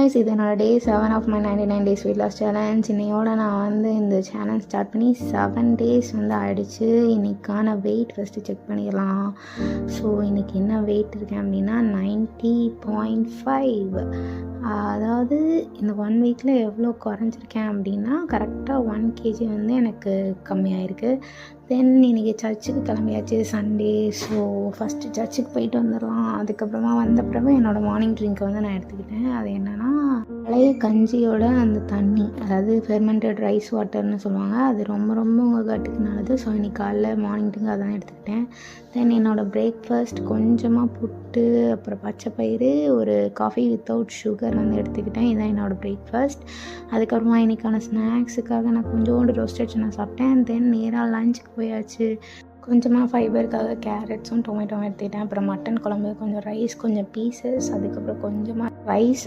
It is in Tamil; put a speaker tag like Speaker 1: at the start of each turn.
Speaker 1: guys, இது என்னோட day 7 of my 99 days weight loss challenge. இன்னையோட நான் வந்து இந்த சேலஞ்ச் ஸ்டார்ட் பண்ணி 7 டேஸ் வந்து ஆகிடுச்சு. இன்றைக்கான வெயிட் ஃபஸ்ட்டு செக் பண்ணிடலாம். ஸோ இன்றைக்கி என்ன வெயிட் இருக்கேன் அப்படின்னா 90.5. அதாவது இந்த 1 வீக்கில் எவ்வளோ குறைஞ்சிருக்கேன் அப்படின்னா கரெக்டாக 1 kg வந்து எனக்கு கம்மியாயிருக்கு. தென் இன்றைக்கி சர்ச்சுக்கு கிளம்பியாச்சு, சண்டே. ஸோ ஃபஸ்ட்டு சர்ச்சுக்கு போயிட்டு வந்துடலாம். அதுக்கப்புறமா வந்த பிறகு என்னோடய மார்னிங் ட்ரிங்க்கை வந்து நான் எடுத்துக்கிட்டேன். அது என்னென்னா பழைய கஞ்சியோட அந்த தண்ணி, அதாவது ஃபெர்மெண்டட் ரைஸ் வாட்டர்னு சொல்லுவாங்க. அது ரொம்ப ரொம்ப உங்கள் கட்டுக்கு நல்லது. ஸோ இன்றைக்கி காலைல மார்னிங் ட்ரிங்க் அதான் எடுத்துக்கிட்டேன். தென் என்னோடய பிரேக்ஃபாஸ்ட் கொஞ்சமாக புட்டு, அப்புறம் பச்சை பயிறு, ஒரு காஃபி வித்தவுட் சுகர் வந்து எடுத்துக்கிட்டேன். இதுதான் என்னோடய பிரேக்ஃபாஸ்ட். அதுக்கப்புறமா இன்றைக்கான ஸ்நாக்ஸுக்காக நான் கொஞ்சோண்டு ரோஸ்டட் நான் சாப்பிட்டேன். தென் நேராக லஞ்சுக்கு போயாச்சு. கொஞ்சமாக ஃபைபருக்காக கேரட்ஸும் டொமேட்டோவும் எடுத்துக்கிட்டேன். அப்புறம் மட்டன் குழம்பு, கொஞ்சம் ரைஸ், கொஞ்சம் பீசஸ், அதுக்கப்புறம் கொஞ்சமாக ரைஸ்